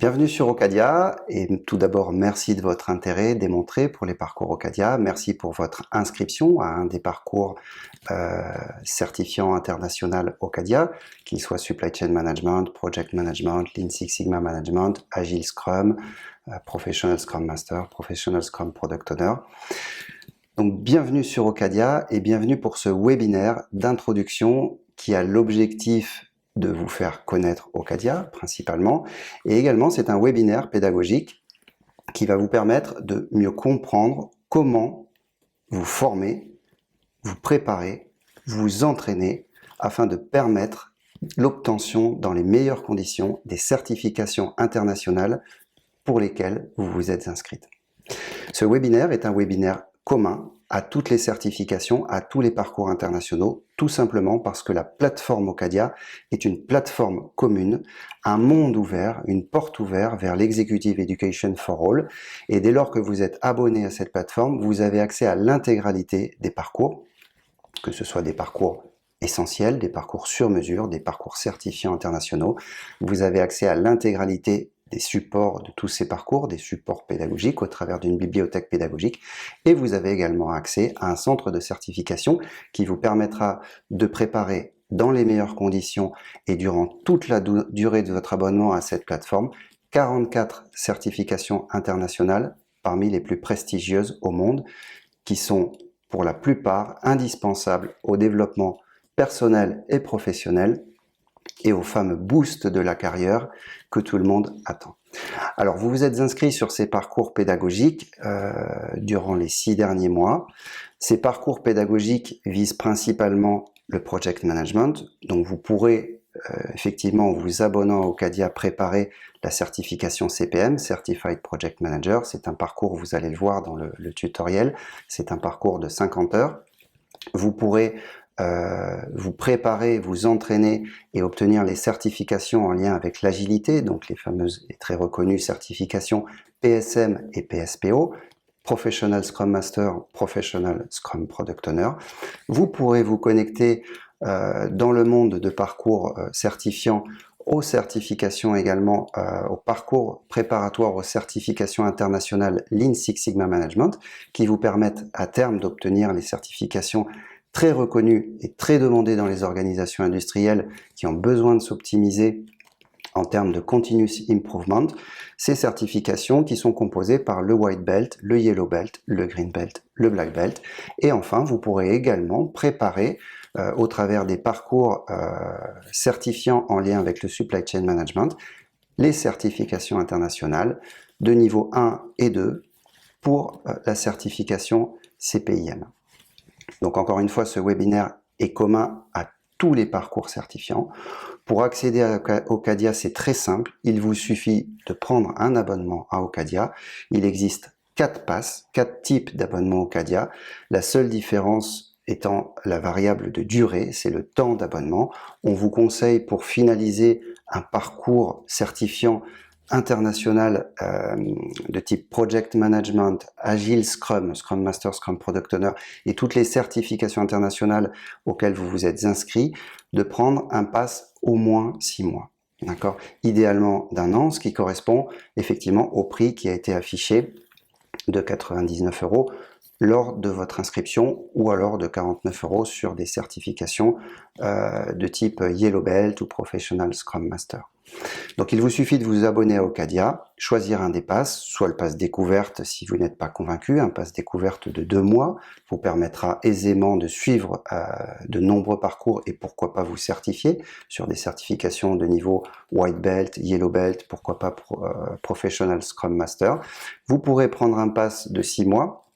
Bienvenue sur Ocadia et tout d'abord merci de votre intérêt démontré pour les parcours Ocadia. Merci pour votre inscription à un des parcours certifiant international Ocadia, qu'il soit Supply Chain Management, Project Management, Lean Six Sigma Management, Agile Scrum, Professional Scrum Master, Professional Scrum Product Owner. Donc bienvenue sur Ocadia et bienvenue pour ce webinaire d'introduction qui a l'objectif de vous faire connaître Ocadia principalement, et également c'est un webinaire pédagogique qui va vous permettre de mieux comprendre comment vous former, vous préparer, vous entraîner afin de permettre l'obtention dans les meilleures conditions des certifications internationales pour lesquelles vous vous êtes inscrite. Ce webinaire est un webinaire commun à toutes les certifications, à tous les parcours internationaux, tout simplement parce que la plateforme Ocadia est une plateforme commune, un monde ouvert, une porte ouverte vers l'Executive Education for All. Et dès lors que vous êtes abonné à cette plateforme, vous avez accès à l'intégralité des parcours, que ce soit des parcours essentiels, des parcours sur mesure, des parcours certifiants internationaux. Vous avez accès à l'intégralité des supports de tous ces parcours, des supports pédagogiques au travers d'une bibliothèque pédagogique, et vous avez également accès à un centre de certification qui vous permettra de préparer dans les meilleures conditions et durant toute la durée de votre abonnement à cette plateforme 44 certifications internationales parmi les plus prestigieuses au monde, qui sont pour la plupart indispensables au développement personnel et professionnel et au fameux boost de la carrière que tout le monde attend. Alors, vous vous êtes inscrit sur ces parcours pédagogiques durant les 6 derniers mois. Ces parcours pédagogiques visent principalement le project management, donc vous pourrez effectivement, en vous abonnant à Ocadia, préparer la certification CPM, Certified Project Manager. C'est un parcours, vous allez le voir dans le tutoriel, c'est un parcours de 50 heures. Vous pourrez vous préparer, vous entraîner et obtenir les certifications en lien avec l'agilité, donc les fameuses et très reconnues certifications PSM et PSPO, Professional Scrum Master, Professional Scrum Product Owner. Vous pourrez vous connecter dans le monde de parcours certifiants aux certifications également, au parcours préparatoire aux certifications internationales Lean Six Sigma Management, qui vous permettent à terme d'obtenir les certifications très reconnues et très demandées dans les organisations industrielles qui ont besoin de s'optimiser en termes de continuous improvement, ces certifications qui sont composées par le white belt, le yellow belt, le green belt, le black belt. Et enfin, vous pourrez également préparer au travers des parcours certifiants en lien avec le supply chain management, les certifications internationales de niveau 1 et 2 pour la certification CPIM. Donc encore une fois, ce webinaire est commun à tous les parcours certifiants. Pour accéder à Ocadia, c'est très simple. Il vous suffit de prendre un abonnement à Ocadia. Il existe 4 passes, 4 types d'abonnements Ocadia. La seule différence étant la variable de durée, c'est le temps d'abonnement. On vous conseille, pour finaliser un parcours certifiant international de type Project Management, Agile Scrum, Scrum Master, Scrum Product Owner et toutes les certifications internationales auxquelles vous vous êtes inscrit, de prendre un pass au moins 6 mois. D'accord ? Idéalement d'1 an, ce qui correspond effectivement au prix qui a été affiché de 99 € lors de votre inscription, ou alors de 49 € sur des certifications de type Yellow Belt ou Professional Scrum Master. Donc il vous suffit de vous abonner à Ocadia, choisir un des passes, soit le pass découverte si vous n'êtes pas convaincu. Un pass découverte de 2 mois vous permettra aisément de suivre de nombreux parcours et pourquoi pas vous certifier sur des certifications de niveau White Belt, Yellow Belt, pourquoi pas Professional Scrum Master. Vous pourrez prendre un pass de 6 mois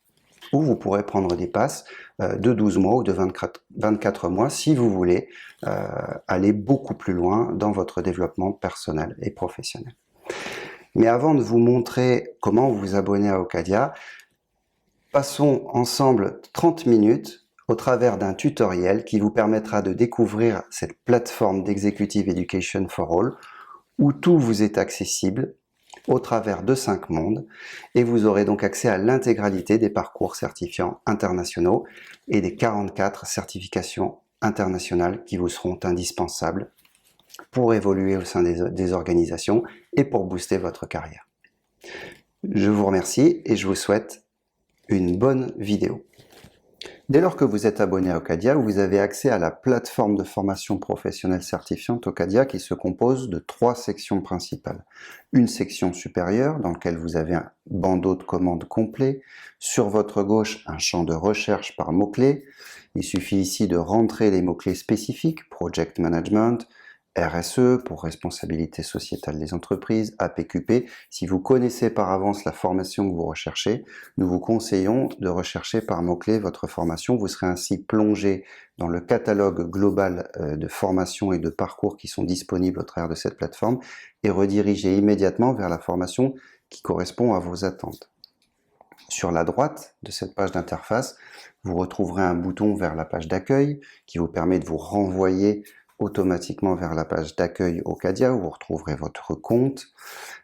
ou vous pourrez prendre des passes de 12 mois ou de 24 mois si vous voulez aller beaucoup plus loin dans votre développement personnel et professionnel. Mais avant de vous montrer comment vous abonner à Ocadia, passons ensemble 30 minutes au travers d'un tutoriel qui vous permettra de découvrir cette plateforme d'Executive Education for All où tout vous est accessible au travers de 5 mondes, et vous aurez donc accès à l'intégralité des parcours certifiants internationaux et des 44 certifications internationales qui vous seront indispensables pour évoluer au sein des organisations et pour booster votre carrière. Je vous remercie et je vous souhaite une bonne vidéo. Dès lors que vous êtes abonné à Ocadia, vous avez accès à la plateforme de formation professionnelle certifiante Ocadia qui se compose de 3 sections principales. Une section supérieure dans laquelle vous avez un bandeau de commandes complet. Sur votre gauche, un champ de recherche par mots-clés. Il suffit ici de rentrer les mots-clés spécifiques, Project Management, RSE pour responsabilité sociétale des entreprises, APQP. Si vous connaissez par avance la formation que vous recherchez, nous vous conseillons de rechercher par mots-clés votre formation. Vous serez ainsi plongé dans le catalogue global de formations et de parcours qui sont disponibles au travers de cette plateforme et redirigé immédiatement vers la formation qui correspond à vos attentes. Sur la droite de cette page d'interface, vous retrouverez un bouton vers la page d'accueil qui vous permet de vous renvoyer automatiquement vers la page d'accueil Ocadia où vous retrouverez votre compte.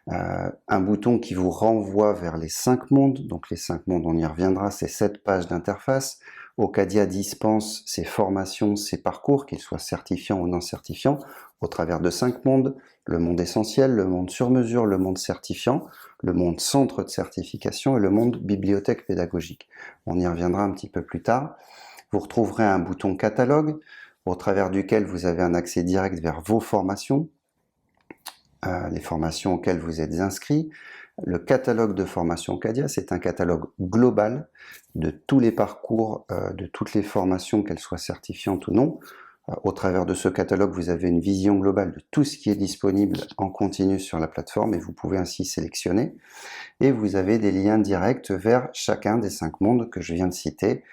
Un bouton qui vous renvoie vers les 5 mondes. Donc les 5 mondes, on y reviendra, c'est cette page d'interface. Ocadia dispense ses formations, ses parcours, qu'ils soient certifiants ou non certifiants, au travers de 5 mondes. Le monde essentiel, le monde sur mesure, le monde certifiant, le monde centre de certification et le monde bibliothèque pédagogique. On y reviendra un petit peu plus tard. Vous retrouverez un bouton catalogue, au travers duquel vous avez un accès direct vers vos formations, les formations auxquelles vous êtes inscrits. Le catalogue de formation Ocadia, c'est un catalogue global de tous les parcours, de toutes les formations, qu'elles soient certifiantes ou non. Au travers de ce catalogue, vous avez une vision globale de tout ce qui est disponible en continu sur la plateforme et vous pouvez ainsi sélectionner. Et vous avez des liens directs vers chacun des 5 mondes que je viens de citer,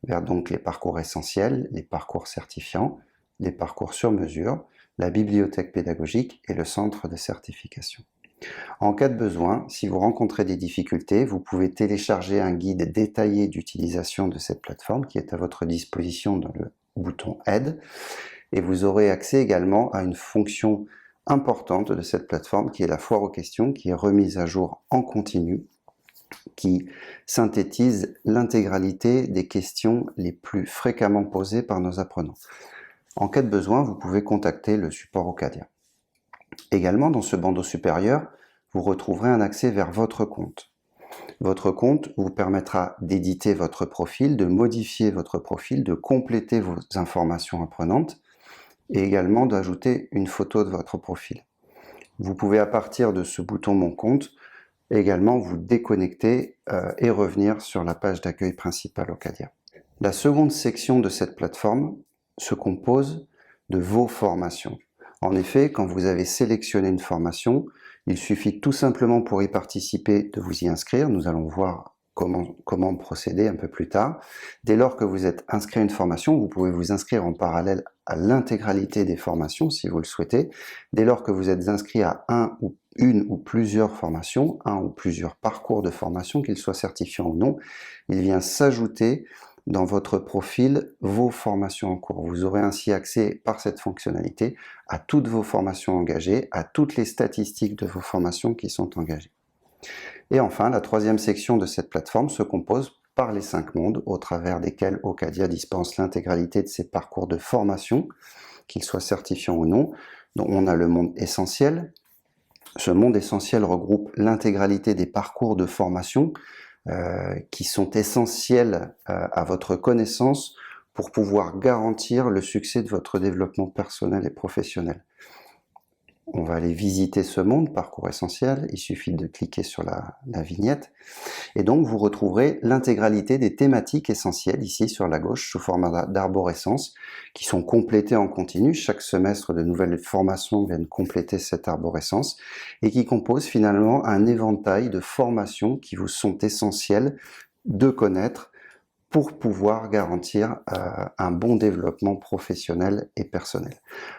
vers donc les parcours essentiels, les parcours certifiants, les parcours sur mesure, la bibliothèque pédagogique et le centre de certification. En cas de besoin, si vous rencontrez des difficultés, vous pouvez télécharger un guide détaillé d'utilisation de cette plateforme qui est à votre disposition dans le bouton Aide et vous aurez accès également à une fonction importante de cette plateforme qui est la foire aux questions qui est remise à jour en continu, qui synthétise l'intégralité des questions les plus fréquemment posées par nos apprenants. En cas de besoin, vous pouvez contacter le support Ocadia. Également, dans ce bandeau supérieur, vous retrouverez un accès vers votre compte. Votre compte vous permettra d'éditer votre profil, de modifier votre profil, de compléter vos informations apprenantes et également d'ajouter une photo de votre profil. Vous pouvez à partir de ce bouton Mon compte également vous déconnecter et revenir sur la page d'accueil principale Ocadia. La seconde section de cette plateforme se compose de vos formations. En effet, quand vous avez sélectionné une formation, il suffit tout simplement pour y participer de vous y inscrire. Nous allons voir comment procéder un peu plus tard. Dès lors que vous êtes inscrit à une formation, vous pouvez vous inscrire en parallèle à l'intégralité des formations si vous le souhaitez. Dès lors que vous êtes inscrit à une ou plusieurs formations, un ou plusieurs parcours de formation, qu'ils soient certifiants ou non, il vient s'ajouter dans votre profil vos formations en cours. Vous aurez ainsi accès par cette fonctionnalité à toutes vos formations engagées, à toutes les statistiques de vos formations qui sont engagées. Et enfin, la troisième section de cette plateforme se compose par les 5 mondes au travers desquels Ocadia dispense l'intégralité de ses parcours de formation, qu'ils soient certifiants ou non. Donc on a le monde essentiel. Ce monde essentiel regroupe l'intégralité des parcours de formation qui sont essentiels à votre connaissance pour pouvoir garantir le succès de votre développement personnel et professionnel. On va aller visiter ce monde, parcours essentiel, il suffit de cliquer sur la vignette, et donc vous retrouverez l'intégralité des thématiques essentielles ici sur la gauche sous format d'arborescence, qui sont complétées en continu. Chaque semestre, de nouvelles formations viennent compléter cette arborescence, et qui composent finalement un éventail de formations qui vous sont essentielles de connaître pour pouvoir garantir un bon développement professionnel et personnel.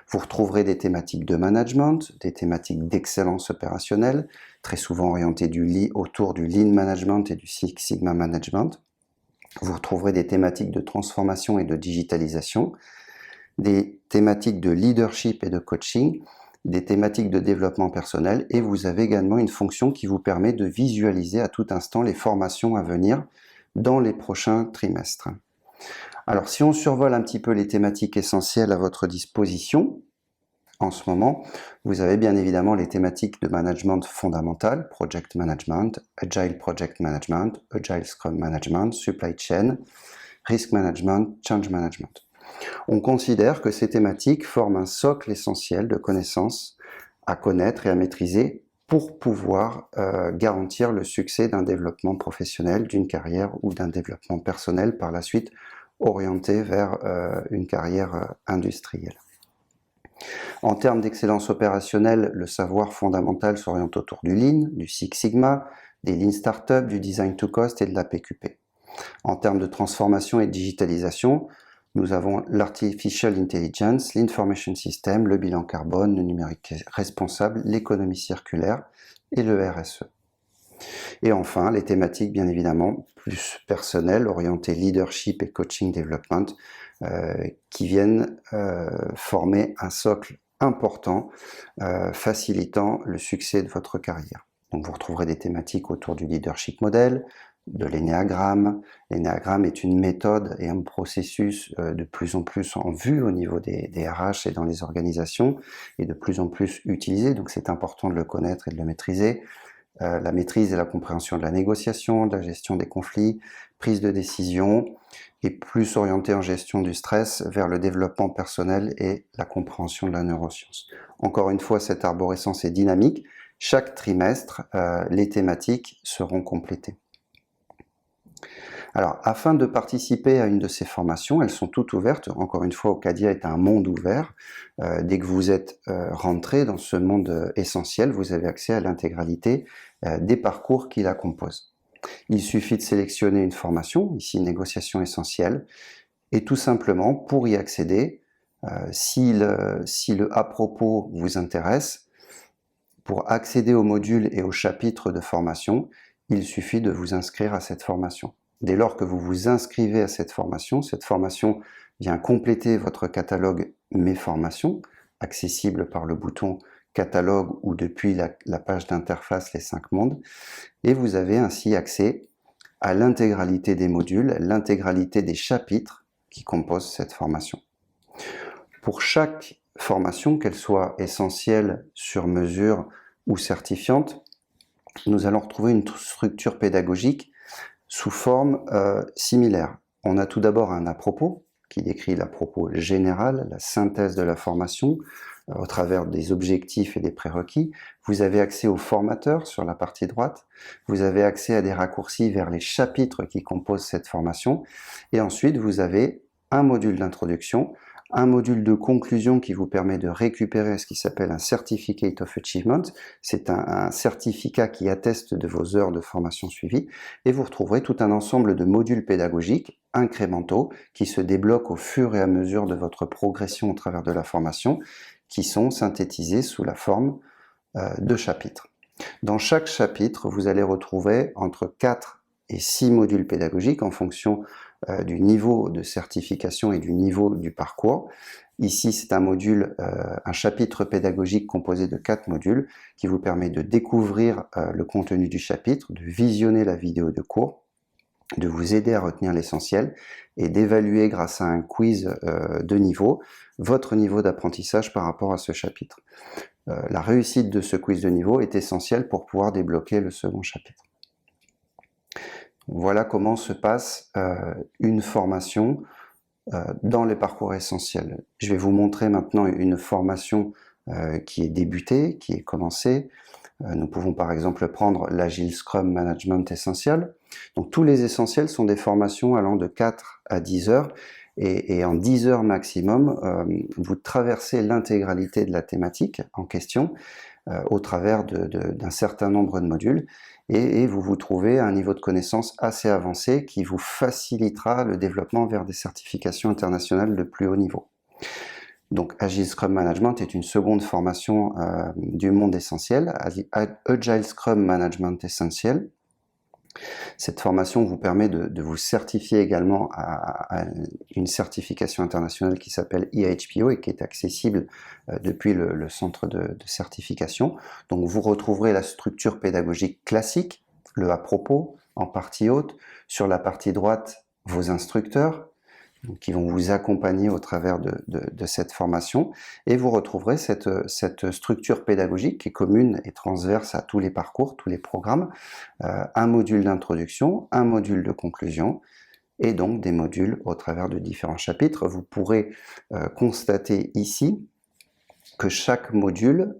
Vous retrouverez des thématiques de management, des thématiques d'excellence opérationnelle, très souvent orientées autour du Lean Management et du Six Sigma Management. Vous retrouverez des thématiques de transformation et de digitalisation, des thématiques de leadership et de coaching, des thématiques de développement personnel, et vous avez également une fonction qui vous permet de visualiser à tout instant les formations à venir dans les prochains trimestres. Alors si on survole un petit peu les thématiques essentielles à votre disposition, En ce moment, vous avez bien évidemment les thématiques de management fondamental, Project Management, Agile Project Management, Agile Scrum Management, Supply Chain, Risk Management, Change Management. On considère que ces thématiques forment un socle essentiel de connaissances à connaître et à maîtriser pour pouvoir garantir le succès d'un développement professionnel, d'une carrière ou d'un développement personnel par la suite orienté vers une carrière industrielle. En termes d'excellence opérationnelle, le savoir fondamental s'oriente autour du Lean, du Six Sigma, des Lean Startup, du Design to Cost et de la PQP. En termes de transformation et de digitalisation, nous avons l'Artificial Intelligence, l'Information System, le bilan carbone, le numérique responsable, l'économie circulaire et le RSE. Et enfin, les thématiques, bien évidemment, plus personnelles, orientées leadership et coaching development, qui viennent former un socle important, facilitant le succès de votre carrière. Donc vous retrouverez des thématiques autour du leadership model, de l'énéagramme. L'énéagramme est une méthode et un processus de plus en plus en vue au niveau des RH et dans les organisations, et de plus en plus utilisé, donc c'est important de le connaître et de le maîtriser. La maîtrise et la compréhension de la négociation, de la gestion des conflits, prise de décision, et plus orienté en gestion du stress vers le développement personnel et la compréhension de la neuroscience. Encore une fois, cette arborescence est dynamique. Chaque trimestre, les thématiques seront complétées. Alors, afin de participer à une de ces formations, elles sont toutes ouvertes. Encore une fois, Ocadia est un monde ouvert. Dès que vous êtes rentré dans ce monde essentiel, vous avez accès à l'intégralité des parcours qui la composent. Il suffit de sélectionner une formation, ici négociation essentielle, et tout simplement, pour y accéder, si le à propos vous intéresse, pour accéder au module et au chapitre de formation, il suffit de vous inscrire à cette formation. Dès lors que vous vous inscrivez à cette formation vient compléter votre catalogue Mes formations, accessible par le bouton catalogue ou depuis la page d'interface Les 5 mondes, et vous avez ainsi accès à l'intégralité des modules, l'intégralité des chapitres qui composent cette formation. Pour chaque formation, qu'elle soit essentielle, sur mesure ou certifiante, nous allons retrouver une structure pédagogique sous forme similaire. On a tout d'abord un à-propos qui décrit l'à-propos général, la synthèse de la formation au travers des objectifs et des prérequis. Vous avez accès au formateur sur la partie droite. Vous avez accès à des raccourcis vers les chapitres qui composent cette formation. Et ensuite, vous avez un module d'introduction, un module de conclusion qui vous permet de récupérer ce qui s'appelle un Certificate of Achievement. C'est un certificat qui atteste de vos heures de formation suivies, et vous retrouverez tout un ensemble de modules pédagogiques incrémentaux qui se débloquent au fur et à mesure de votre progression au travers de la formation, qui sont synthétisés sous la forme de chapitres. Dans chaque chapitre, vous allez retrouver entre 4 et 6 modules pédagogiques en fonction du niveau de certification et du niveau du parcours. Ici, c'est un chapitre pédagogique composé de 4 modules qui vous permet de découvrir le contenu du chapitre, de visionner la vidéo de cours, de vous aider à retenir l'essentiel et d'évaluer grâce à un quiz de niveau votre niveau d'apprentissage par rapport à ce chapitre. La réussite de ce quiz de niveau est essentielle pour pouvoir débloquer le second chapitre. Voilà comment se passe une formation dans les parcours essentiels. Je vais vous montrer maintenant une formation qui est débutée, qui est commencée. Nous pouvons par exemple prendre l'Agile Scrum Management Essential. Donc tous les essentiels sont des formations allant de 4 à 10 heures, et en 10 heures maximum, vous traversez l'intégralité de la thématique en question au travers d'un certain nombre de modules, et vous vous trouvez à un niveau de connaissance assez avancé qui vous facilitera le développement vers des certifications internationales de plus haut niveau. Donc Agile Scrum Management est une seconde formation du monde essentiel, Agile Scrum Management Essentiel. Cette formation vous permet de vous certifier également à une certification internationale qui s'appelle IHPO et qui est accessible depuis le centre de certification. Donc vous retrouverez la structure pédagogique classique, le à propos en partie haute, sur la partie droite vos instructeurs, qui vont vous accompagner au travers de cette formation, et vous retrouverez cette structure pédagogique qui est commune et transverse à tous les parcours, tous les programmes, un module d'introduction, un module de conclusion, et donc des modules au travers de différents chapitres. Vous pourrez constater ici que chaque module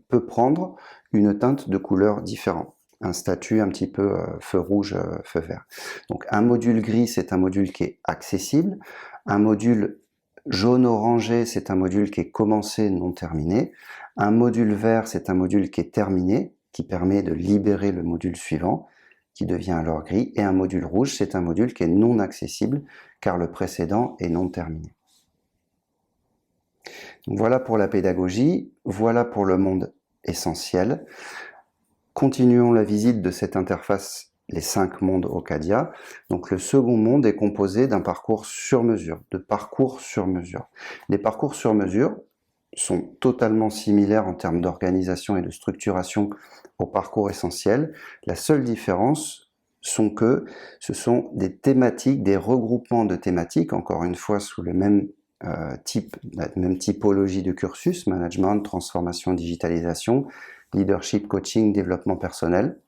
peut prendre une teinte de couleur différente, un statut un petit peu feu rouge, feu vert. Donc un module gris, c'est un module qui est accessible. Un module jaune orangé, c'est un module qui est commencé, non terminé. Un module vert, c'est un module qui est terminé, qui permet de libérer le module suivant, qui devient alors gris. Et un module rouge, c'est un module qui est non accessible, car le précédent est non terminé. Donc voilà pour la pédagogie, voilà pour le monde essentiel. Continuons la visite de cette interface, les 5 mondes Ocadia. Donc le second monde est composé d'un parcours sur mesure, de parcours sur mesure. Les parcours sur mesure sont totalement similaires en termes d'organisation et de structuration au parcours essentiel. La seule différence sont que ce sont des thématiques, des regroupements de thématiques, encore une fois sous le même la même typologie de cursus, management, transformation, digitalisation, leadership, coaching, développement personnel.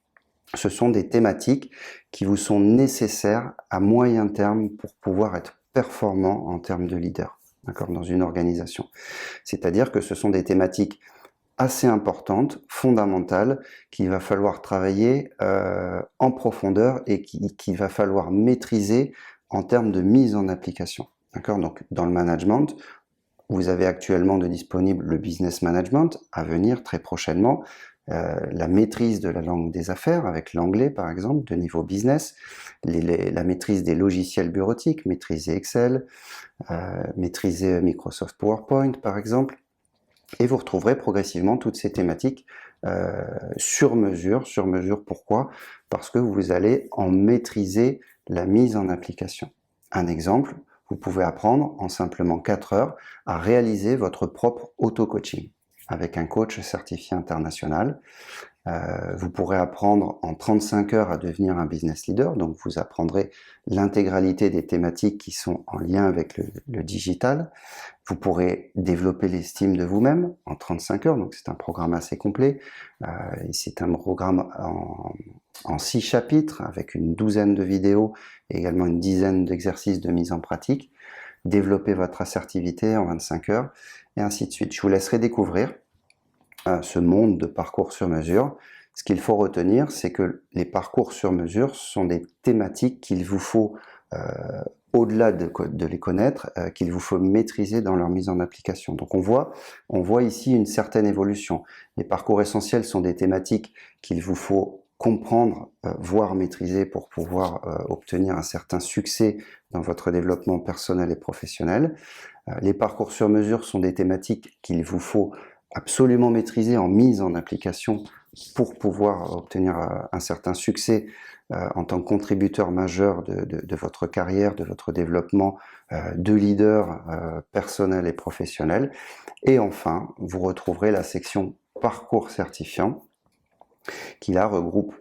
Ce sont des thématiques qui vous sont nécessaires à moyen terme pour pouvoir être performant en termes de leader, d'accord, dans une organisation. C'est-à-dire que ce sont des thématiques assez importantes, fondamentales, qu'il va falloir travailler en profondeur et qu'il va falloir maîtriser en termes de mise en application. D'accord ? Donc, dans le management, vous avez actuellement de disponible le business management, à venir très prochainement, la maîtrise de la langue des affaires, avec l'anglais par exemple, de niveau business, la maîtrise des logiciels bureautiques, maîtriser Excel, maîtriser Microsoft PowerPoint par exemple, et vous retrouverez progressivement toutes ces thématiques sur mesure. Sur mesure, pourquoi ? Parce que vous allez en maîtriser la mise en application. Un exemple, vous pouvez apprendre en simplement 4 heures à réaliser votre propre auto-coaching avec un coach certifié international. Vous pourrez apprendre en 35 heures à devenir un business leader, donc vous apprendrez l'intégralité des thématiques qui sont en lien avec le digital. Vous pourrez développer l'estime de vous-même en 35 heures, donc c'est un programme assez complet. Et c'est un programme en 6 chapitres avec une douzaine de vidéos et également une dizaine d'exercices de mise en pratique. Développer votre assertivité en 25 heures et ainsi de suite. Je vous laisserai découvrir ce monde de parcours sur mesure. Ce qu'il faut retenir, c'est que les parcours sur mesure sont des thématiques qu'il vous faut, au-delà de les connaître, qu'il vous faut maîtriser dans leur mise en application. Donc on voit ici une certaine évolution. Les parcours essentiels sont des thématiques qu'il vous faut comprendre, voire maîtriser pour pouvoir obtenir un certain succès dans votre développement personnel et professionnel. Les parcours sur mesure sont des thématiques qu'il vous faut absolument maîtriser en mise en application pour pouvoir obtenir un certain succès en tant que contributeur majeur de votre carrière, de votre développement de leader personnel et professionnel. Et enfin, vous retrouverez la section parcours certifiant qui là regroupe,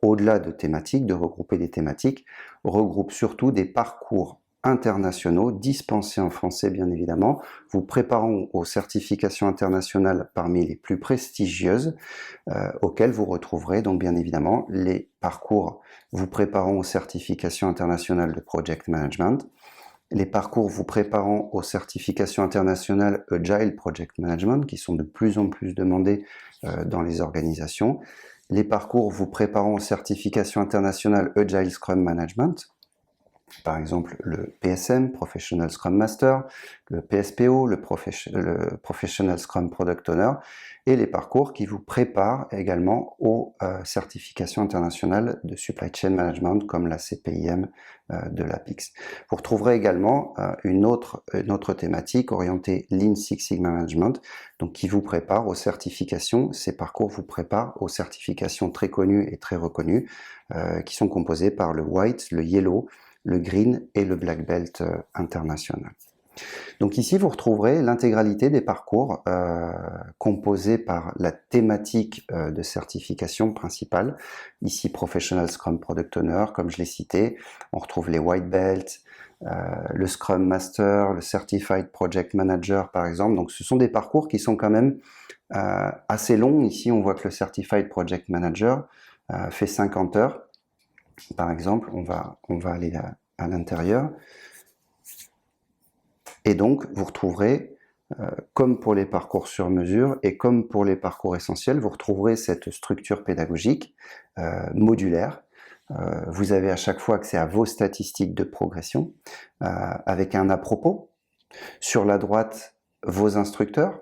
au-delà de thématiques, de regrouper des thématiques, regroupe surtout des parcours internationaux, dispensés en français bien évidemment, vous préparant aux certifications internationales parmi les plus prestigieuses, auxquelles vous retrouverez donc bien évidemment les parcours vous préparant aux certifications internationales de Project Management, les parcours vous préparant aux certifications internationales Agile Project Management, qui sont de plus en plus demandées dans les organisations, les parcours vous préparant aux certifications internationales Agile Scrum Management, par exemple le PSM, Professional Scrum Master, le PSPO, le Professional Scrum Product Owner, et les parcours qui vous préparent également aux certifications internationales de Supply Chain Management comme la CPIM de l'APIX. Vous retrouverez également une autre thématique orientée Lean Six Sigma Management, donc qui vous prépare aux certifications. Ces parcours vous préparent aux certifications très connues et très reconnues qui sont composées par le White, le Yellow, le Green et le Black Belt international. Donc ici, vous retrouverez l'intégralité des parcours composés par la thématique de certification principale. Ici, Professional Scrum Product Owner, comme je l'ai cité. On retrouve les White Belts, le Scrum Master, le Certified Project Manager par exemple. Donc ce sont des parcours qui sont quand même assez longs. Ici on voit que le Certified Project Manager fait 50 heures. Par exemple, on va aller à l'intérieur. Et donc vous retrouverez, comme pour les parcours sur mesure et comme pour les parcours essentiels, vous retrouverez cette structure pédagogique modulaire. Vous avez à chaque fois accès à vos statistiques de progression avec un à propos. Sur la droite, vos instructeurs.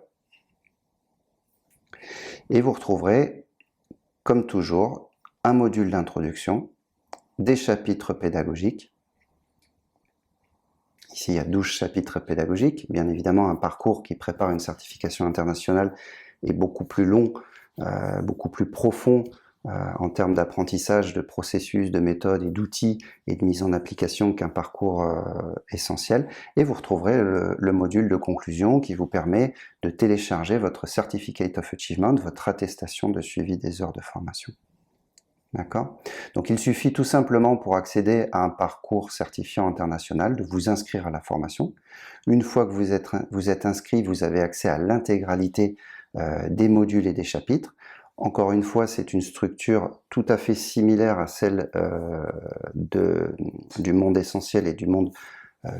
Et vous retrouverez, comme toujours, un module d'introduction, des chapitres pédagogiques. Ici, il y a 12 chapitres pédagogiques. Bien évidemment, un parcours qui prépare une certification internationale est beaucoup plus long, beaucoup plus profond en termes d'apprentissage, de processus, de méthodes et d'outils et de mise en application qu'un parcours essentiel. Et vous retrouverez le module de conclusion qui vous permet de télécharger votre Certificate of Achievement, votre attestation de suivi des heures de formation. D'accord ? Donc il suffit tout simplement pour accéder à un parcours certifiant international de vous inscrire à la formation. Une fois que vous êtes inscrit, vous avez accès à l'intégralité des modules et des chapitres. Encore une fois, c'est une structure tout à fait similaire à celle du monde essentiel et du monde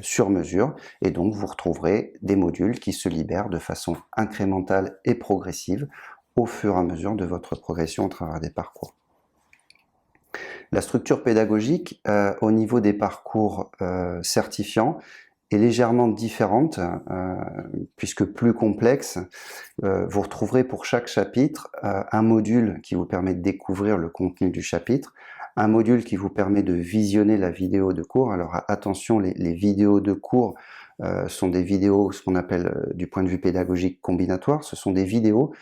sur mesure. Et donc vous retrouverez des modules qui se libèrent de façon incrémentale et progressive au fur et à mesure de votre progression au travers des parcours. La structure pédagogique au niveau des parcours certifiants est légèrement différente puisque plus complexe. Vous retrouverez pour chaque chapitre un module qui vous permet de découvrir le contenu du chapitre, un module qui vous permet de visionner la vidéo de cours. Alors attention, les vidéos de cours sont des vidéos, ce qu'on appelle du point de vue pédagogique combinatoire. Ce sont des vidéos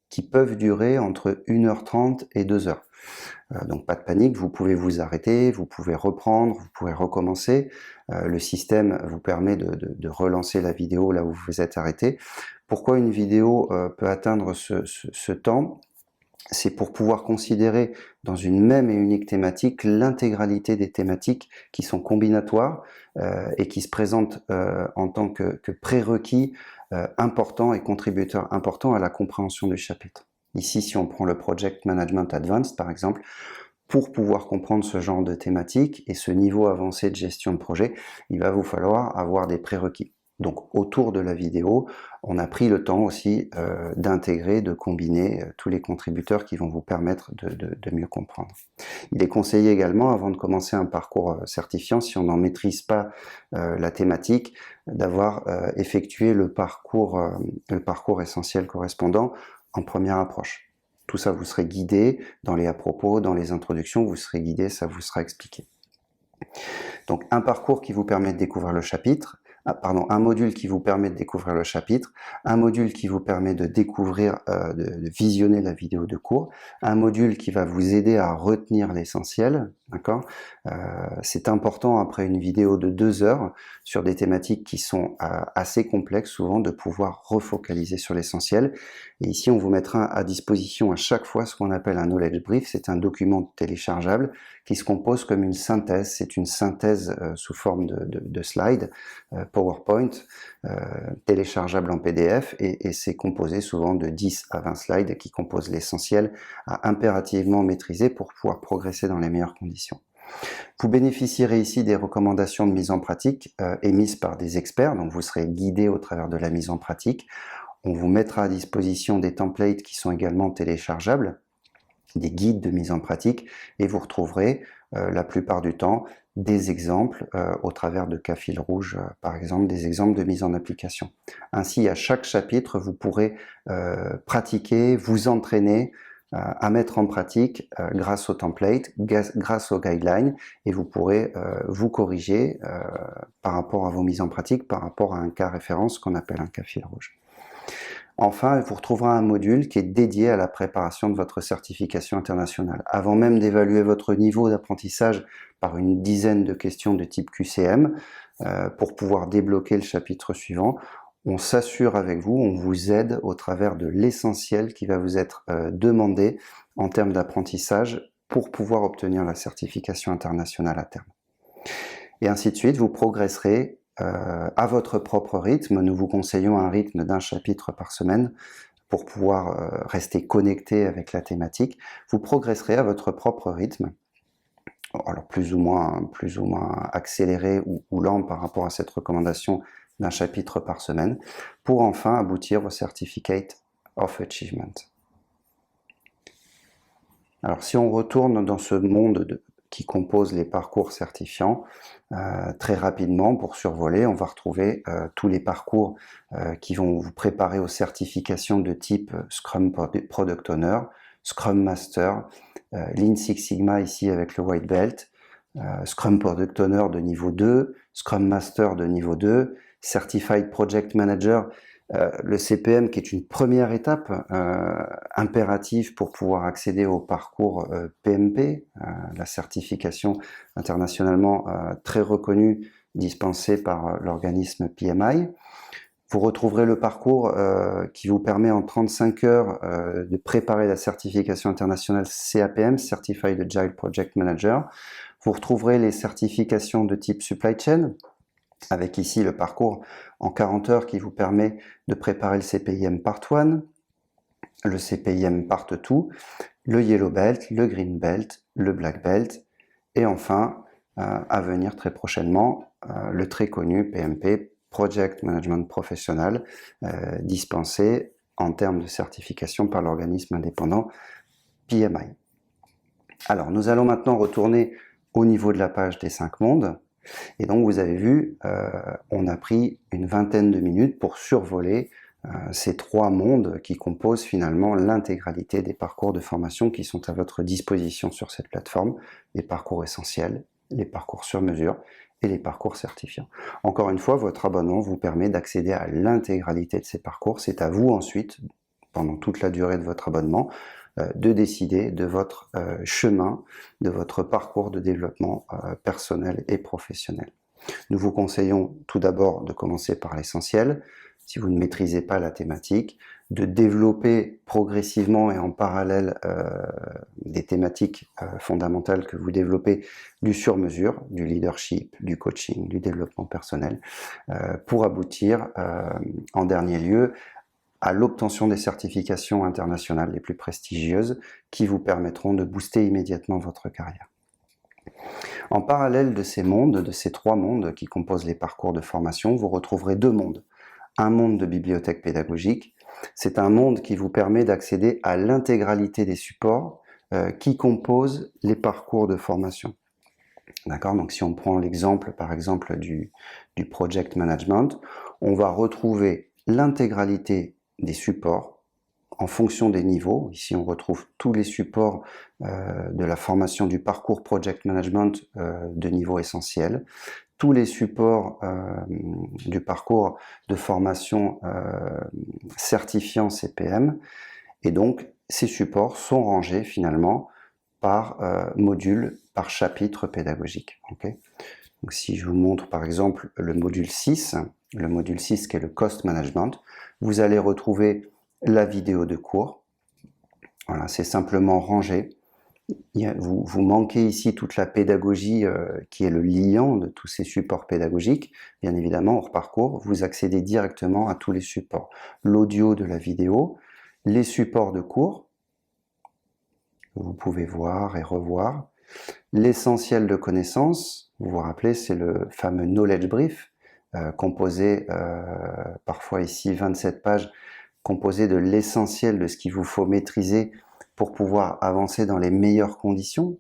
qui peuvent durer entre 1h30 et 2h. Donc pas de panique, vous pouvez vous arrêter, vous pouvez reprendre, vous pouvez recommencer. Le système vous permet de relancer la vidéo là où vous vous êtes arrêté. Pourquoi une vidéo peut atteindre ce temps ? C'est pour pouvoir considérer dans une même et unique thématique l'intégralité des thématiques qui sont combinatoires et qui se présentent en tant que prérequis importants et contributeurs importants à la compréhension du chapitre. Ici, si on prend le Project Management Advanced, par exemple, pour pouvoir comprendre ce genre de thématique et ce niveau avancé de gestion de projet, il va vous falloir avoir des prérequis. Donc, autour de la vidéo, on a pris le temps aussi d'intégrer, de combiner tous les contributeurs qui vont vous permettre de mieux comprendre. Il est conseillé également, avant de commencer un parcours certifiant, si on n'en maîtrise pas la thématique, d'avoir effectué le parcours essentiel correspondant en première approche. Tout ça, vous serez guidé dans les à propos, dans les introductions, vous serez guidé, ça vous sera expliqué. Donc, un parcours qui vous permet de découvrir le chapitre, un module qui vous permet de découvrir le chapitre, un module qui vous permet de découvrir, de visionner la vidéo de cours, un module qui va vous aider à retenir l'essentiel, d'accord ? C'est important après une vidéo de 2 heures sur des thématiques qui sont assez complexes souvent de pouvoir refocaliser sur l'essentiel. Et ici, on vous mettra à disposition à chaque fois ce qu'on appelle un knowledge brief. C'est un document téléchargeable qui se compose comme une synthèse. C'est une synthèse sous forme de slides PowerPoint, téléchargeable en PDF, et c'est composé souvent de 10 à 20 slides qui composent l'essentiel à impérativement maîtriser pour pouvoir progresser dans les meilleures conditions. Vous bénéficierez ici des recommandations de mise en pratique émises par des experts, donc vous serez guidé au travers de la mise en pratique. On vous mettra à disposition des templates qui sont également téléchargeables, des guides de mise en pratique, et vous retrouverez la plupart du temps des exemples au travers de cas fil rouge, par exemple, des exemples de mise en application. Ainsi, à chaque chapitre, vous pourrez pratiquer, vous entraîner à mettre en pratique grâce au template, grâce aux guidelines, et vous pourrez vous corriger par rapport à vos mises en pratique, par rapport à un cas référence qu'on appelle un cas fil rouge. Enfin, vous retrouverez un module qui est dédié à la préparation de votre certification internationale. Avant même d'évaluer votre niveau d'apprentissage par une dizaine de questions de type QCM, pour pouvoir débloquer le chapitre suivant, on s'assure avec vous, on vous aide au travers de l'essentiel qui va vous être demandé en termes d'apprentissage pour pouvoir obtenir la certification internationale à terme. Et ainsi de suite, vous progresserez à votre propre rythme. Nous vous conseillons un rythme d'1 chapitre par semaine pour pouvoir rester connecté avec la thématique. Vous progresserez à votre propre rythme, alors plus ou moins accéléré ou lent par rapport à cette recommandation d'1 chapitre par semaine, pour enfin aboutir au Certificate of Achievement. Alors si on retourne dans ce monde qui compose les parcours certifiants, très rapidement, pour survoler, on va retrouver tous les parcours qui vont vous préparer aux certifications de type Scrum Product Owner, Scrum Master, Lean Six Sigma ici avec le White Belt, Scrum Product Owner de niveau 2, Scrum Master de niveau 2, Certified Project Manager, le CPM qui est une première étape impérative pour pouvoir accéder au parcours PMP, la certification internationalement très reconnue dispensée par l'organisme PMI. Vous retrouverez le parcours qui vous permet en 35 heures de préparer la certification internationale CAPM, Certified Agile Project Manager. Vous retrouverez les certifications de type Supply Chain, avec ici le parcours en 40 heures qui vous permet de préparer le CPIM Part 1, le CPIM Part 2, le Yellow Belt, le Green Belt, le Black Belt, et enfin, à venir très prochainement, le très connu PMP, Project Management Professional, dispensé en termes de certification par l'organisme indépendant PMI. Alors, nous allons maintenant retourner au niveau de la page des 5 mondes. Et donc, vous avez vu, on a pris une vingtaine de minutes pour survoler ces 3 mondes qui composent finalement l'intégralité des parcours de formation qui sont à votre disposition sur cette plateforme, les parcours essentiels, les parcours sur mesure et les parcours certifiants. Encore une fois, votre abonnement vous permet d'accéder à l'intégralité de ces parcours. C'est à vous ensuite, pendant toute la durée de votre abonnement, de décider de votre chemin, de votre parcours de développement personnel et professionnel. Nous vous conseillons tout d'abord de commencer par l'essentiel, si vous ne maîtrisez pas la thématique, de développer progressivement et en parallèle des thématiques fondamentales que vous développez du sur-mesure, du leadership, du coaching, du développement personnel, pour aboutir en dernier lieu à l'obtention des certifications internationales les plus prestigieuses qui vous permettront de booster immédiatement votre carrière. En parallèle de ces mondes, de ces 3 mondes qui composent les parcours de formation, vous retrouverez 2 mondes. Un monde de bibliothèque pédagogique, c'est un monde qui vous permet d'accéder à l'intégralité des supports qui composent les parcours de formation. D'accord ? Donc si on prend l'exemple, par exemple, du project management, on va retrouver l'intégralité des supports en fonction des niveaux. Ici, on retrouve tous les supports de la formation du parcours Project Management de niveau essentiel, tous les supports du parcours de formation certifiant CPM, et donc ces supports sont rangés finalement par module, par chapitre pédagogique. Okay ? Donc, si je vous montre par exemple le module 6 qui est le Cost Management, vous allez retrouver la vidéo de cours. Voilà, c'est simplement rangé. Vous manquez ici toute la pédagogie qui est le liant de tous ces supports pédagogiques. Bien évidemment, hors parcours, vous accédez directement à tous les supports. L'audio de la vidéo, les supports de cours, que vous pouvez voir et revoir, l'essentiel de connaissances, vous vous rappelez, c'est le fameux Knowledge Brief, composé, parfois ici 27 pages, composé de l'essentiel de ce qu'il vous faut maîtriser pour pouvoir avancer dans les meilleures conditions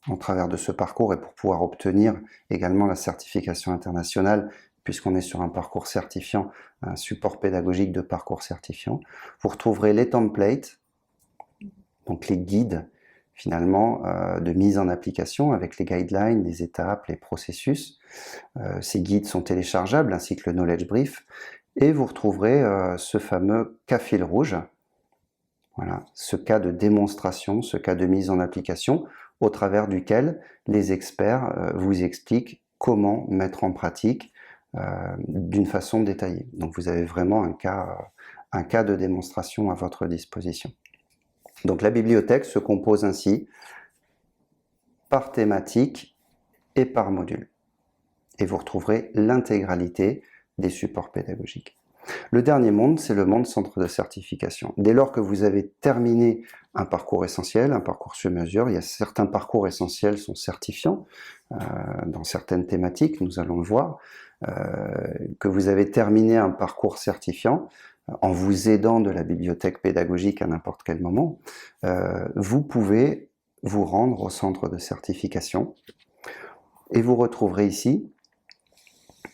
au travers de ce parcours et pour pouvoir obtenir également la certification internationale, puisqu'on est sur un parcours certifiant, un support pédagogique de parcours certifiant. Vous retrouverez les templates, donc les guides finalement de mise en application avec les guidelines, les étapes, les processus. Ces guides sont téléchargeables ainsi que le Knowledge Brief. Et vous retrouverez ce fameux cas fil rouge, voilà, ce cas de démonstration, ce cas de mise en application, au travers duquel les experts vous expliquent comment mettre en pratique d'une façon détaillée. Donc vous avez vraiment un cas de démonstration à votre disposition. Donc la bibliothèque se compose ainsi par thématique et par module. et vous retrouverez l'intégralité des supports pédagogiques. Le dernier monde, c'est le monde centre de certification. Dès lors que vous avez terminé un parcours essentiel, un parcours sur mesure, il y a certains parcours essentiels sont certifiants dans certaines thématiques, nous allons le voir, que vous avez terminé un parcours certifiant, en vous aidant de la bibliothèque pédagogique à n'importe quel moment, vous pouvez vous rendre au centre de certification et vous retrouverez ici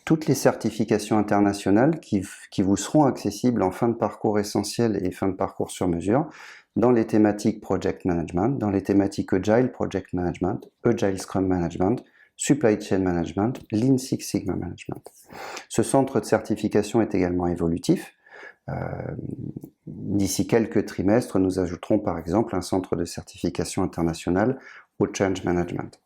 toutes les certifications internationales qui vous seront accessibles en fin de parcours essentiel et fin de parcours sur mesure dans les thématiques Project Management, dans les thématiques Agile Project Management, Agile Scrum Management, Supply Chain Management, Lean Six Sigma Management. Ce centre de certification est également évolutif. D'ici quelques trimestres, nous ajouterons par exemple un centre de certification internationale au Change Management.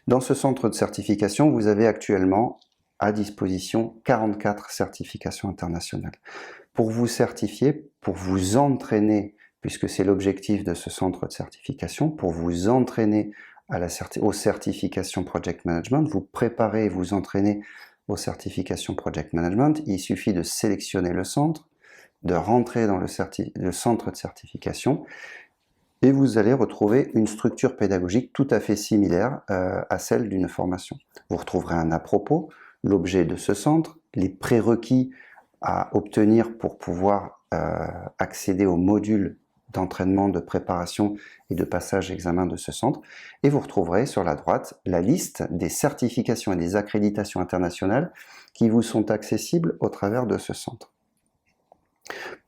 Dans ce centre de certification, vous avez actuellement à disposition 44 certifications internationales. Pour vous certifier, pour vous entraîner, puisque c'est l'objectif de ce centre de certification, pour vous entraîner aux certifications Project Management, vous préparez et vous entraînez aux certifications Project Management, il suffit de sélectionner le centre, de rentrer dans le centre de certification, et vous allez retrouver une structure pédagogique tout à fait similaire à celle d'une formation. Vous retrouverez un à propos, l'objet de ce centre, les prérequis à obtenir pour pouvoir accéder au module d'entraînement, de préparation et de passage examen de ce centre. Et vous retrouverez sur la droite la liste des certifications et des accréditations internationales qui vous sont accessibles au travers de ce centre.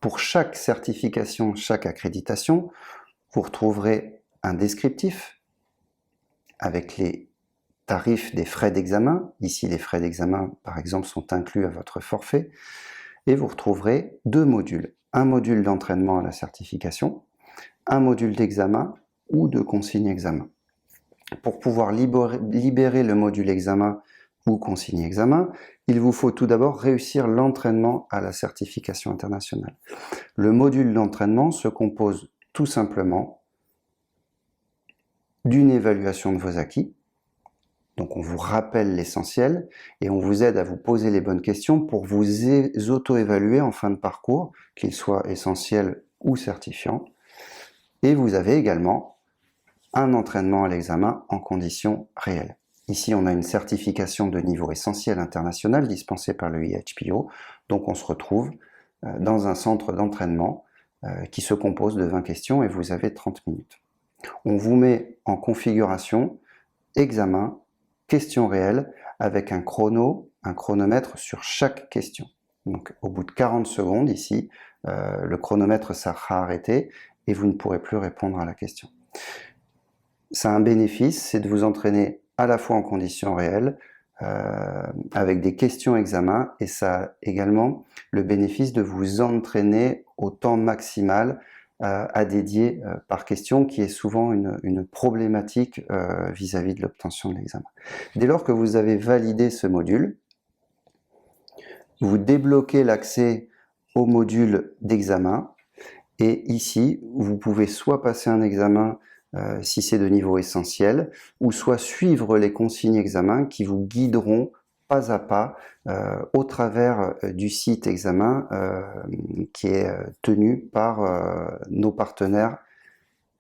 Pour chaque certification, chaque accréditation, vous retrouverez un descriptif avec les tarifs des frais d'examen. Ici, les frais d'examen, par exemple, sont inclus à votre forfait. Et vous retrouverez deux modules. Un module d'entraînement à la certification, un module d'examen ou de consigne examen. Pour pouvoir libérer le module examen ou consigne examen, il vous faut tout d'abord réussir l'entraînement à la certification internationale. Le module d'entraînement se compose tout simplement d'une évaluation de vos acquis. Donc on vous rappelle l'essentiel et on vous aide à vous poser les bonnes questions pour vous auto-évaluer en fin de parcours, qu'il soit essentiel ou certifiant. Et vous avez également un entraînement à l'examen en conditions réelles. Ici, on a une certification de niveau essentiel international dispensée par le IHPO. Donc on se retrouve dans un centre d'entraînement qui se compose de 20 questions et vous avez 30 minutes. On vous met en configuration examen, questions réelles, avec un chronomètre sur chaque question. Donc au bout de 40 secondes ici, le chronomètre sera arrêté et vous ne pourrez plus répondre à la question. Ça a un bénéfice, c'est de vous entraîner à la fois en conditions réelles, avec des questions examen, et ça a également le bénéfice de vous entraîner au temps maximal à dédier par question, qui est souvent une problématique vis-à-vis de l'obtention de l'examen. Dès lors que vous avez validé ce module, vous débloquez l'accès au module d'examen, et ici, vous pouvez soit passer un examen si c'est de niveau essentiel, ou soit suivre les consignes examen qui vous guideront pas à pas au travers du site examen qui est tenu par nos partenaires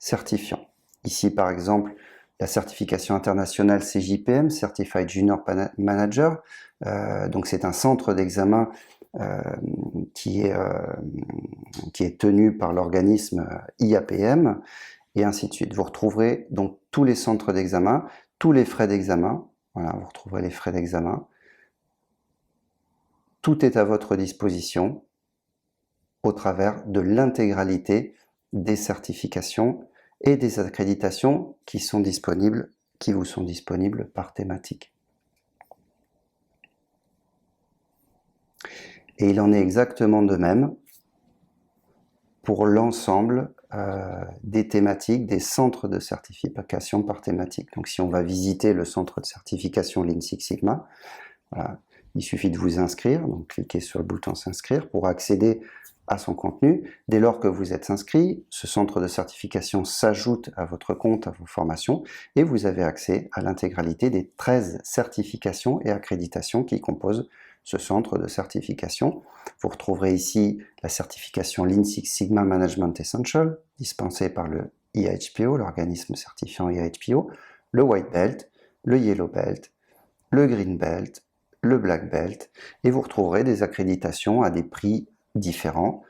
certifiants. Ici, par exemple, la certification internationale CJPM, Certified Junior Manager, donc c'est un centre d'examen qui est tenu par l'organisme IAPM, et ainsi de suite. Vous retrouverez donc tous les centres d'examen, tous les frais d'examen. Voilà, vous retrouverez les frais d'examen. Tout est à votre disposition au travers de l'intégralité des certifications et des accréditations qui vous sont disponibles par thématique. Et il en est exactement de même pour l'ensemble des thématiques, des centres de certification par thématique. Donc si on va visiter le centre de certification Lean Six Sigma, voilà, il suffit de vous inscrire, donc cliquez sur le bouton s'inscrire pour accéder à son contenu. Dès lors que vous êtes inscrit, ce centre de certification s'ajoute à votre compte, à vos formations, et vous avez accès à l'intégralité des 13 certifications et accréditations qui composent ce centre de certification. Vous retrouverez ici la certification Lean Six Sigma Management Essential, dispensée par le IHPO, l'organisme certifiant IHPO, le White Belt, le Yellow Belt, le Green Belt, le Black Belt, et vous retrouverez des accréditations à des prix différents,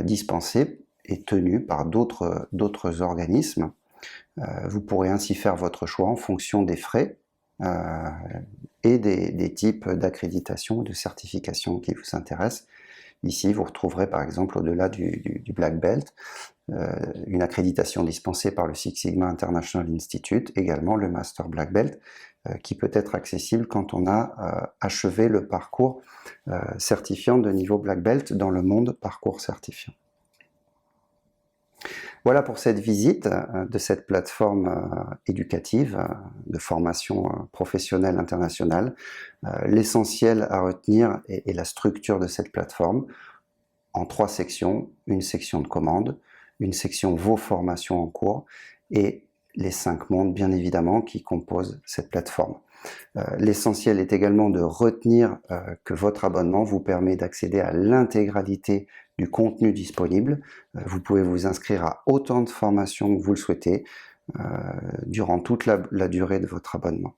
dispensés et tenus par d'autres organismes. Vous pourrez ainsi faire votre choix en fonction des frais et des types d'accréditation ou de certification qui vous intéressent. Ici, vous retrouverez par exemple au-delà du Black Belt une accréditation dispensée par le Six Sigma International Institute, également le Master Black Belt, qui peut être accessible quand on a achevé le parcours certifiant de niveau Black Belt dans le monde parcours certifiant. Voilà pour cette visite de cette plateforme éducative de formation professionnelle internationale. L'essentiel à retenir est la structure de cette plateforme en 3 sections, une section de commande, une section vos formations en cours et les 5 mondes bien évidemment qui composent cette plateforme. L'essentiel est également de retenir que votre abonnement vous permet d'accéder à l'intégralité du contenu disponible. Vous pouvez vous inscrire à autant de formations que vous le souhaitez durant toute la durée de votre abonnement.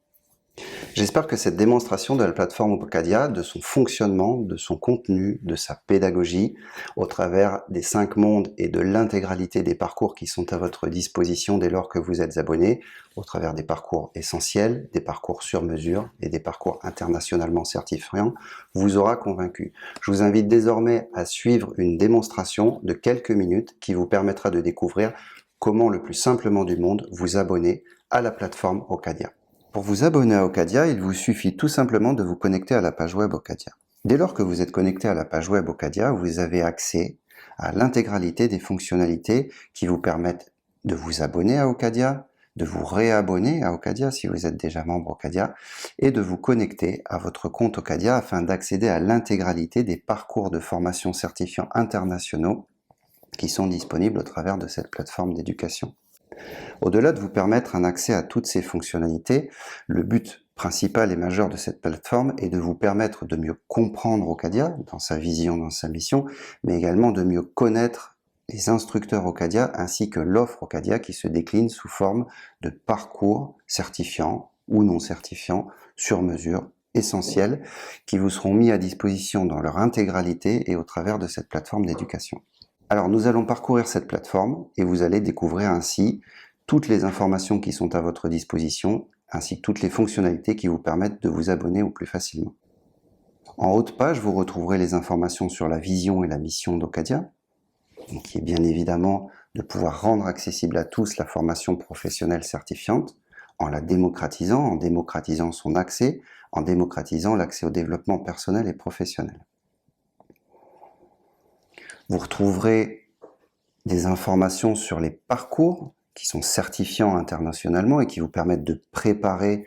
J'espère que cette démonstration de la plateforme Ocadia, de son fonctionnement, de son contenu, de sa pédagogie, au travers des 5 mondes et de l'intégralité des parcours qui sont à votre disposition dès lors que vous êtes abonné, au travers des parcours essentiels, des parcours sur mesure et des parcours internationalement certifiants, vous aura convaincu. Je vous invite désormais à suivre une démonstration de quelques minutes qui vous permettra de découvrir comment le plus simplement du monde vous abonner à la plateforme Ocadia. Pour vous abonner à Ocadia, il vous suffit tout simplement de vous connecter à la page web Ocadia. Dès lors que vous êtes connecté à la page web Ocadia, vous avez accès à l'intégralité des fonctionnalités qui vous permettent de vous abonner à Ocadia, de vous réabonner à Ocadia si vous êtes déjà membre Ocadia, et de vous connecter à votre compte Ocadia afin d'accéder à l'intégralité des parcours de formation certifiants internationaux qui sont disponibles au travers de cette plateforme d'éducation. Au-delà de vous permettre un accès à toutes ces fonctionnalités, le but principal et majeur de cette plateforme est de vous permettre de mieux comprendre Ocadia dans sa vision, dans sa mission, mais également de mieux connaître les instructeurs Ocadia ainsi que l'offre Ocadia qui se décline sous forme de parcours certifiants ou non certifiants sur mesure essentiels qui vous seront mis à disposition dans leur intégralité et au travers de cette plateforme d'éducation. Alors nous allons parcourir cette plateforme et vous allez découvrir ainsi toutes les informations qui sont à votre disposition ainsi que toutes les fonctionnalités qui vous permettent de vous abonner au plus facilement. En haut de page, vous retrouverez les informations sur la vision et la mission d'Ocadia, qui est bien évidemment de pouvoir rendre accessible à tous la formation professionnelle certifiante en la démocratisant, en démocratisant son accès, en démocratisant l'accès au développement personnel et professionnel. Vous retrouverez des informations sur les parcours qui sont certifiants internationalement et qui vous permettent de préparer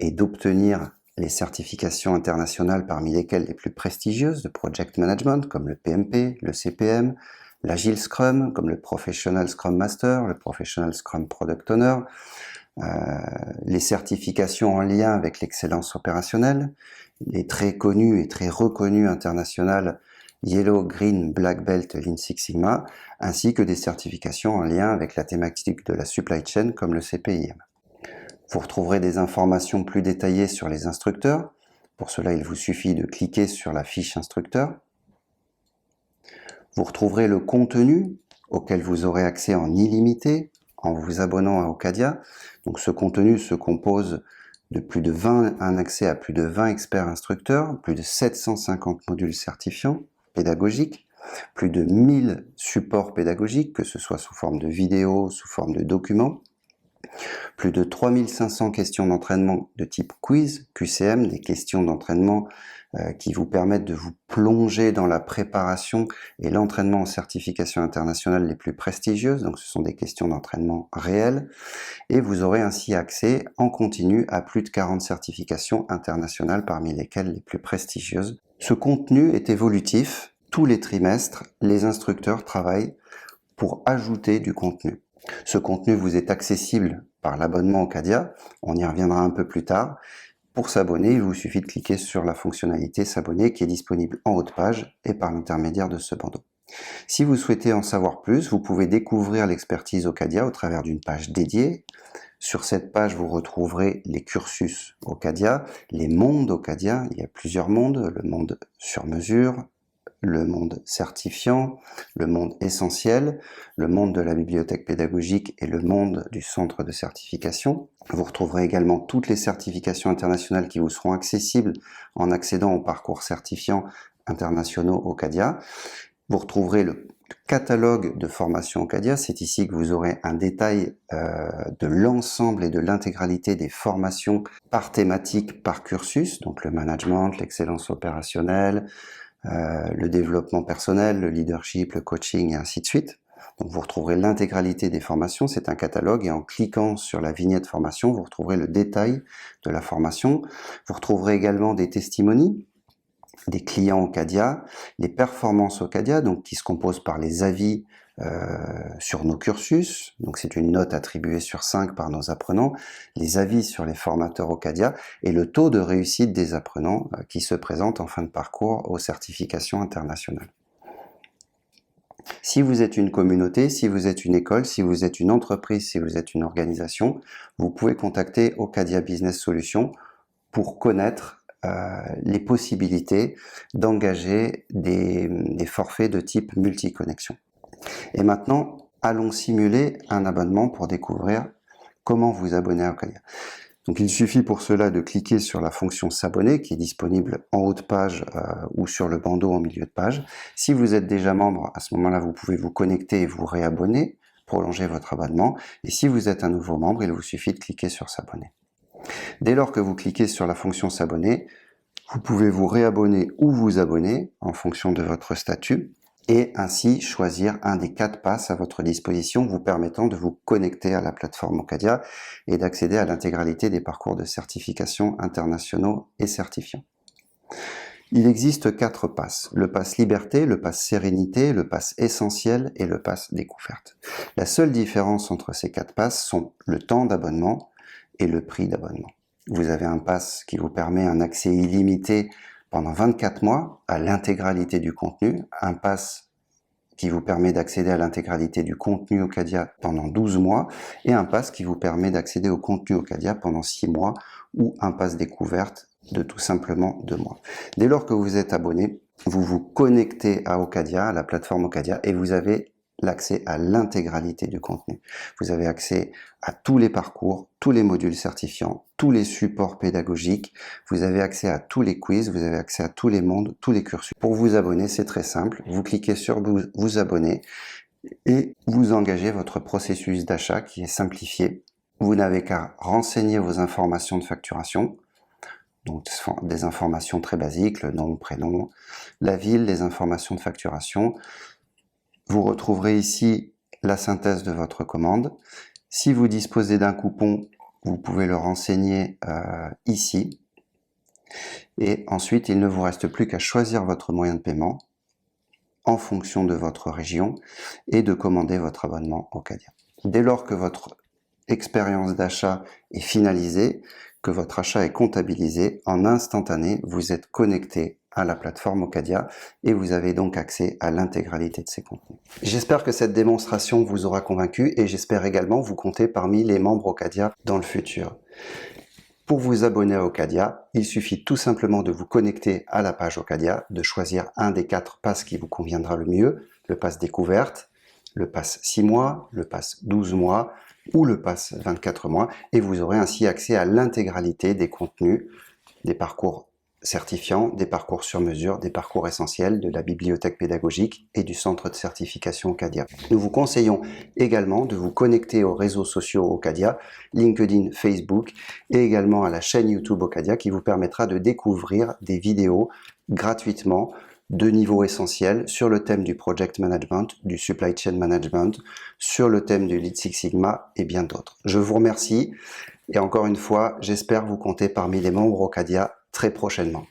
et d'obtenir les certifications internationales parmi lesquelles les plus prestigieuses de Project Management comme le PMP, le CPM, l'Agile Scrum comme le Professional Scrum Master, le Professional Scrum Product Owner, les certifications en lien avec l'excellence opérationnelle, les très connues et très reconnues internationales Yellow, Green, Black Belt, Lean Six Sigma, ainsi que des certifications en lien avec la thématique de la supply chain comme le CPIM. Vous retrouverez des informations plus détaillées sur les instructeurs. Pour cela, il vous suffit de cliquer sur la fiche instructeur. Vous retrouverez le contenu auquel vous aurez accès en illimité en vous abonnant à Ocadia. Donc ce contenu se compose de un accès à plus de 20 experts instructeurs, plus de 750 modules certifiants pédagogiques, plus de 1000 supports pédagogiques, que ce soit sous forme de vidéos, sous forme de documents, plus de 3500 questions d'entraînement de type quiz, QCM, des questions d'entraînement qui vous permettent de vous plonger dans la préparation et l'entraînement en certification internationale les plus prestigieuses, donc ce sont des questions d'entraînement réelles, et vous aurez ainsi accès en continu à plus de 40 certifications internationales parmi lesquelles les plus prestigieuses. Ce contenu est évolutif. tous les trimestres, les instructeurs travaillent pour ajouter du contenu. Ce contenu vous est accessible par l'abonnement Ocadia, on y reviendra un peu plus tard. Pour s'abonner, il vous suffit de cliquer sur la fonctionnalité s'abonner qui est disponible en haut de page et par l'intermédiaire de ce bandeau. Si vous souhaitez en savoir plus, vous pouvez découvrir l'expertise Ocadia au travers d'une page dédiée. Sur cette page, vous retrouverez les cursus Ocadia, les mondes Ocadia. Il y a plusieurs mondes, le monde sur mesure, le monde certifiant, le monde essentiel, le monde de la bibliothèque pédagogique et le monde du centre de certification. Vous retrouverez également toutes les certifications internationales qui vous seront accessibles en accédant au parcours certifiant internationaux Ocadia. Vous retrouverez le catalogue de formation Ocadia. C'est ici que vous aurez un détail de l'ensemble et de l'intégralité des formations par thématique, par cursus, donc le management, l'excellence opérationnelle, le développement personnel, le leadership, le coaching et ainsi de suite. Donc vous retrouverez l'intégralité des formations, c'est un catalogue et en cliquant sur la vignette formation, vous retrouverez le détail de la formation. Vous retrouverez également des testimonies, des clients Ocadia, les performances Ocadia, donc qui se composent par les avis sur nos cursus, donc c'est une note attribuée sur 5 par nos apprenants, les avis sur les formateurs Ocadia et le taux de réussite des apprenants qui se présentent en fin de parcours aux certifications internationales. Si vous êtes une communauté, si vous êtes une école, si vous êtes une entreprise, si vous êtes une organisation, vous pouvez contacter Ocadia Business Solutions pour connaître les possibilités d'engager des forfaits de type multiconnexion. Et maintenant, allons simuler un abonnement pour découvrir comment vous abonner à Ocadia. Donc il suffit pour cela de cliquer sur la fonction s'abonner qui est disponible en haut de page ou sur le bandeau en milieu de page. Si vous êtes déjà membre, à ce moment-là, vous pouvez vous connecter et vous réabonner, prolonger votre abonnement. Et si vous êtes un nouveau membre, il vous suffit de cliquer sur s'abonner. Dès lors que vous cliquez sur la fonction s'abonner, vous pouvez vous réabonner ou vous abonner en fonction de votre statut et ainsi choisir un des 4 passes à votre disposition vous permettant de vous connecter à la plateforme Ocadia et d'accéder à l'intégralité des parcours de certification internationaux et certifiants. Il existe 4 passes, le pass liberté, le pass sérénité, le pass essentiel et le pass découverte. La seule différence entre ces 4 passes sont le temps d'abonnement et le prix d'abonnement. Vous avez un pass qui vous permet un accès illimité pendant 24 mois à l'intégralité du contenu, un pass qui vous permet d'accéder à l'intégralité du contenu Ocadia pendant 12 mois et un pass qui vous permet d'accéder au contenu Ocadia pendant 6 mois ou un pass découverte de tout simplement 2 mois. Dès lors que vous êtes abonné, vous vous connectez à Ocadia, à la plateforme Ocadia et vous avez l'accès à l'intégralité du contenu. Vous avez accès à tous les parcours, tous les modules certifiants, tous les supports pédagogiques, vous avez accès à tous les quiz, vous avez accès à tous les mondes, tous les cursus. Pour vous abonner, c'est très simple, vous cliquez sur vous abonner et vous engagez votre processus d'achat qui est simplifié. Vous n'avez qu'à renseigner vos informations de facturation, donc des informations très basiques, le nom, prénom, la ville, les informations de facturation. Vous retrouverez ici la synthèse de votre commande. Si vous disposez d'un coupon, vous pouvez le renseigner ici. Et ensuite, il ne vous reste plus qu'à choisir votre moyen de paiement en fonction de votre région et de commander votre abonnement Ocadia. Dès lors que votre expérience d'achat est finalisée, que votre achat est comptabilisé, en instantané, vous êtes connecté à la plateforme Ocadia et vous avez donc accès à l'intégralité de ces contenus. J'espère que cette démonstration vous aura convaincu et j'espère également vous compter parmi les membres Ocadia dans le futur. Pour vous abonner à Ocadia, il suffit tout simplement de vous connecter à la page Ocadia, de choisir un des 4 passes qui vous conviendra le mieux, le pass découverte, le pass 6 mois, le pass 12 mois ou le pass 24 mois et vous aurez ainsi accès à l'intégralité des contenus, des parcours certifiants, des parcours sur mesure, des parcours essentiels de la bibliothèque pédagogique et du centre de certification Ocadia. Nous vous conseillons également de vous connecter aux réseaux sociaux Ocadia, LinkedIn, Facebook et également à la chaîne YouTube Ocadia qui vous permettra de découvrir des vidéos gratuitement de niveau essentiel sur le thème du Project Management, du Supply Chain Management, sur le thème du Lean Six Sigma et bien d'autres. Je vous remercie et encore une fois, j'espère vous compter parmi les membres Ocadia très prochainement.